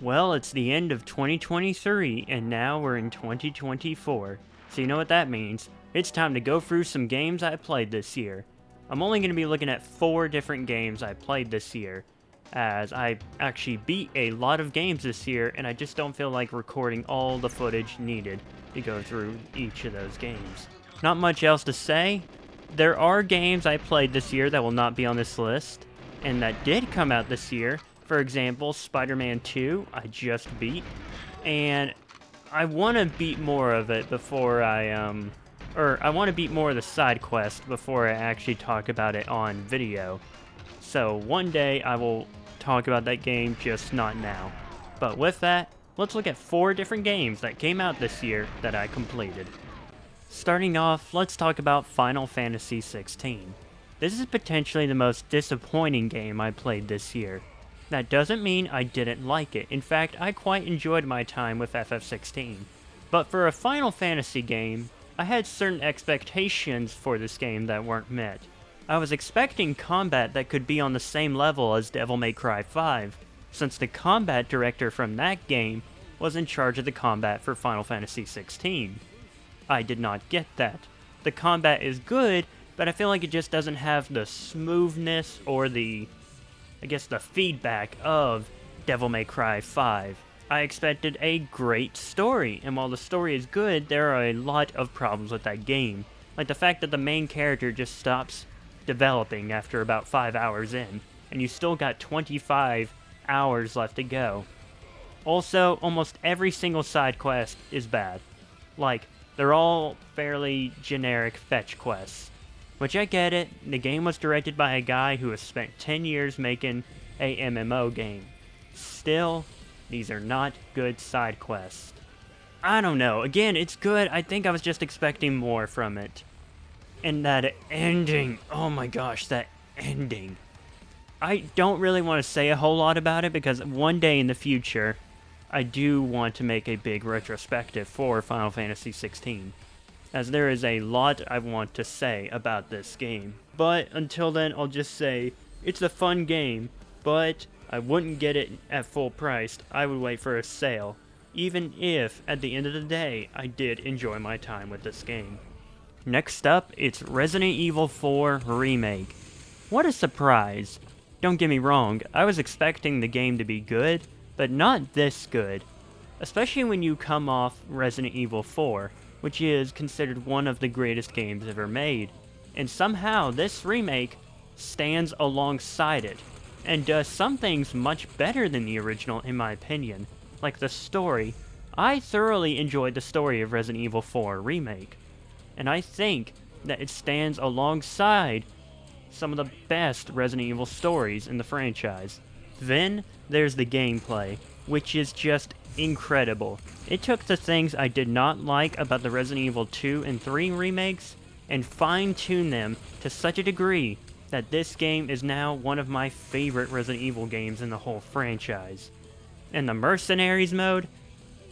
Well, it's the end of 2023, and now we're in 2024. So you know what that means. It's time to go through some games I played this year. I'm only going to be looking at 4 different games I played this year, as I actually beat a lot of games this year, and I just don't feel like recording all the footage needed to go through each of those games. Not much else to say. There are games I played this year that will not be on this list, and that did come out this year. For example, Spider-Man 2, I just beat, and I want to beat more of it before I want to beat more of the side quest before I actually talk about it on video. So one day I will talk about that game, just not now. But with that, let's look at 4 different games that came out this year that I completed. Starting off, let's talk about Final Fantasy XVI. This is potentially the most disappointing game I played this year. That doesn't mean I didn't like it. In fact, I quite enjoyed my time with FF16. But for a Final Fantasy game, I had certain expectations for this game that weren't met. I was expecting combat that could be on the same level as Devil May Cry 5, since the combat director from that game was in charge of the combat for Final Fantasy XVI. I did not get that. The combat is good, but I feel like it just doesn't have the smoothness or the feedback of Devil May Cry 5. I expected a great story, and while the story is good, there are a lot of problems with that game. Like the fact that the main character just stops developing after about 5 hours in, and you still got 25 hours left to go. Also, almost every single side quest is bad. Like, they're all fairly generic fetch quests. Which I get it, the game was directed by a guy who has spent 10 years making a MMO game. Still, these are not good side quests. I don't know, again, it's good, I think I was just expecting more from it. And that ending, oh my gosh, that ending. I don't really want to say a whole lot about it because one day in the future, I do want to make a big retrospective for Final Fantasy XVI. As there is a lot I want to say about this game. But until then, I'll just say, it's a fun game, but I wouldn't get it at full price. I would wait for a sale, even if, at the end of the day, I did enjoy my time with this game. Next up, it's Resident Evil 4 Remake. What a surprise. Don't get me wrong, I was expecting the game to be good, but not this good. Especially when you come off Resident Evil 4, which is considered one of the greatest games ever made. And somehow, this remake stands alongside it, and does some things much better than the original in my opinion. Like the story, I thoroughly enjoyed the story of Resident Evil 4 Remake, and I think that it stands alongside some of the best Resident Evil stories in the franchise. Then, there's the gameplay, which is just incredible. It took the things I did not like about the Resident Evil 2 and 3 remakes and fine-tuned them to such a degree that this game is now one of my favorite Resident Evil games in the whole franchise. And the Mercenaries mode,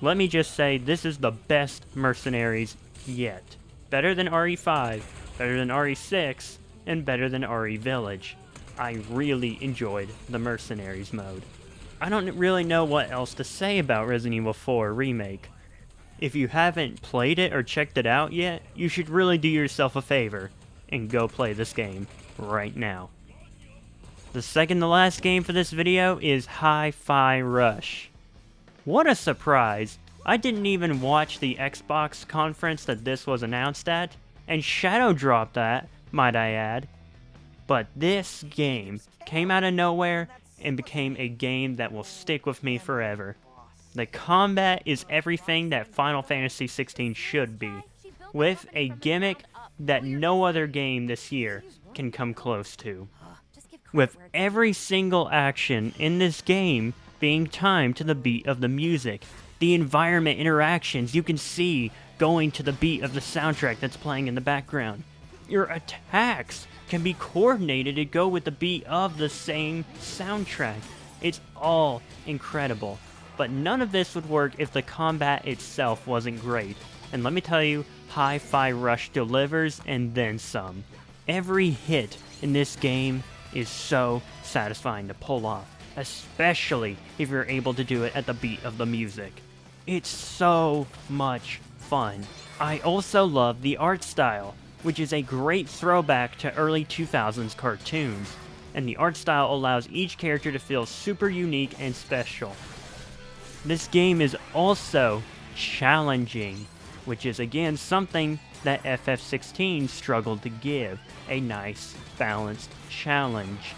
let me just say this is the best Mercenaries yet. Better than RE5, better than RE6, and better than RE Village. I really enjoyed the Mercenaries mode. I don't really know what else to say about Resident Evil 4 Remake. If you haven't played it or checked it out yet, you should really do yourself a favor and go play this game right now. The second to last game for this video is Hi-Fi Rush. What a surprise! I didn't even watch the Xbox conference that this was announced at, and Shadow dropped that, might I add. But this game came out of nowhere and became a game that will stick with me forever. The combat is everything that Final Fantasy XVI should be, with a gimmick that no other game this year can come close to. With every single action in this game being timed to the beat of the music, the environment interactions you can see going to the beat of the soundtrack that's playing in the background. Your attacks can be coordinated to go with the beat of the same soundtrack. It's all incredible. But none of this would work if the combat itself wasn't great. And let me tell you, Hi-Fi Rush delivers and then some. Every hit in this game is so satisfying to pull off. especially if you're able to do it at the beat of the music. It's so much fun. I also love the art style, which is a great throwback to early 2000s cartoons, and the art style allows each character to feel super unique and special. This game is also challenging, which is again something that FF16 struggled to give, a nice, balanced challenge.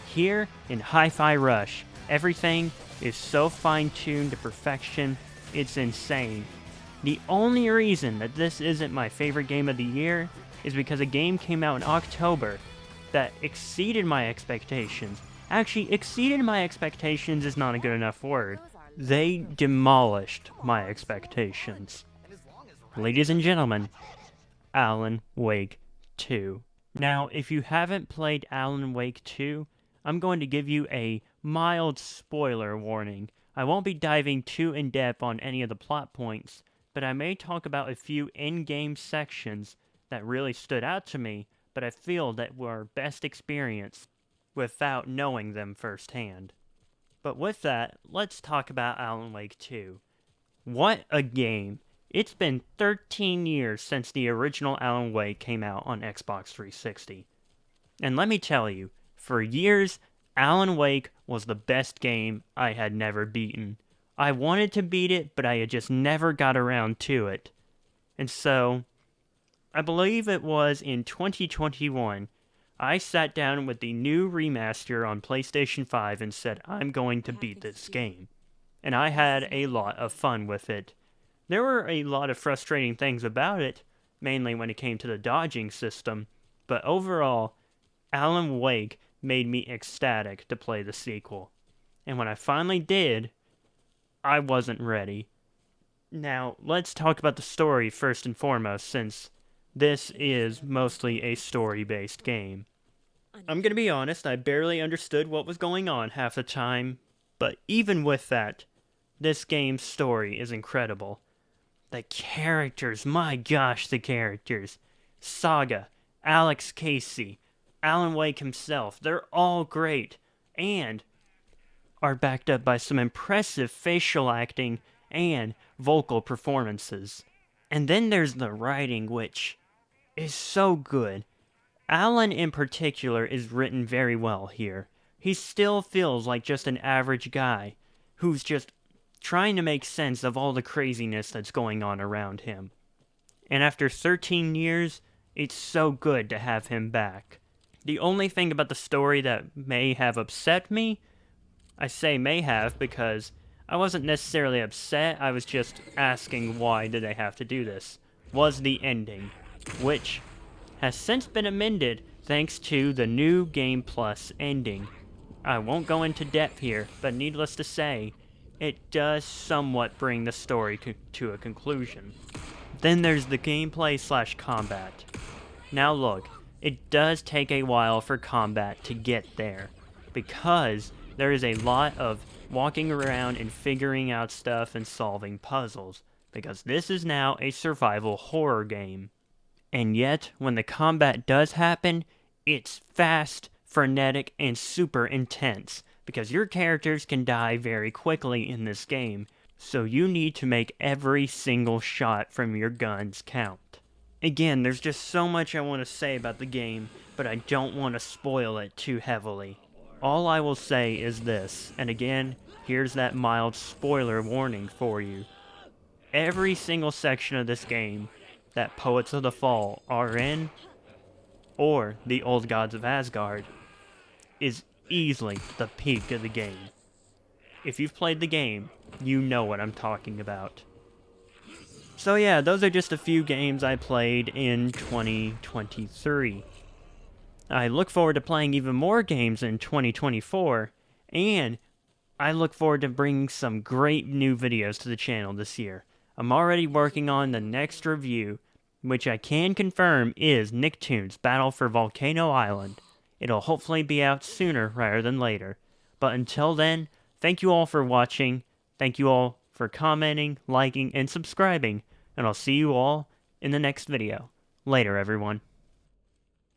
Here in Hi-Fi Rush, everything is so fine-tuned to perfection, it's insane. The only reason that this isn't my favorite game of the year is because a game came out in October that exceeded my expectations. Actually, exceeded my expectations is not a good enough word. They demolished my expectations. Ladies and gentlemen, Alan Wake 2. Now, if you haven't played Alan Wake 2, I'm going to give you a mild spoiler warning. I won't be diving too in-depth on any of the plot points, but I may talk about a few in-game sections that really stood out to me, but I feel that were best experienced without knowing them firsthand. But with that, let's talk about Alan Wake 2. What a game! It's been 13 years since the original Alan Wake came out on Xbox 360. And let me tell you, for years, Alan Wake was the best game I had never beaten. I wanted to beat it, but I had just never got around to it. And so, I believe it was in 2021, I sat down with the new remaster on PlayStation 5 and said, I'm going to beat this game. And I had a lot of fun with it. There were a lot of frustrating things about it, mainly when it came to the dodging system, but overall, Alan Wake made me ecstatic to play the sequel. And when I finally did, I wasn't ready. Now, let's talk about the story first and foremost, since this is mostly a story-based game. I'm gonna be honest, I barely understood what was going on half the time, but even with that, this game's story is incredible. The characters, my gosh, the characters. Saga, Alex Casey, Alan Wake himself, they're all great, and are backed up by some impressive facial acting and vocal performances. And then there's the writing, which is so good. Alan in particular is written very well here. He still feels like just an average guy who's just trying to make sense of all the craziness that's going on around him. And after 13 years, it's so good to have him back. The only thing about the story that may have upset me, I say may have because I wasn't necessarily upset, I was just asking why did they have to do this, was the ending, which has since been amended thanks to the new Game Plus ending. I won't go into depth here, but needless to say, it does somewhat bring the story to a conclusion. Then there's the gameplay/combat. Now look, it does take a while for combat to get there, because there is a lot of walking around and figuring out stuff and solving puzzles, because this is now a survival horror game. And yet, when the combat does happen, it's fast, frenetic, and super intense, because your characters can die very quickly in this game, so you need to make every single shot from your guns count. Again, there's just so much I want to say about the game, but I don't want to spoil it too heavily. All I will say is this, and again, here's that mild spoiler warning for you. Every single section of this game that Poets of the Fall are in, or the Old Gods of Asgard, is easily the peak of the game. If you've played the game, you know what I'm talking about. So yeah, those are just a few games I played in 2023. I look forward to playing even more games in 2024, and I look forward to bringing some great new videos to the channel this year. I'm already working on the next review, which I can confirm is Nicktoons Battle for Volcano Island. It'll hopefully be out sooner rather than later. But until then, thank you all for watching, thank you all for commenting, liking, and subscribing, and I'll see you all in the next video. Later, everyone.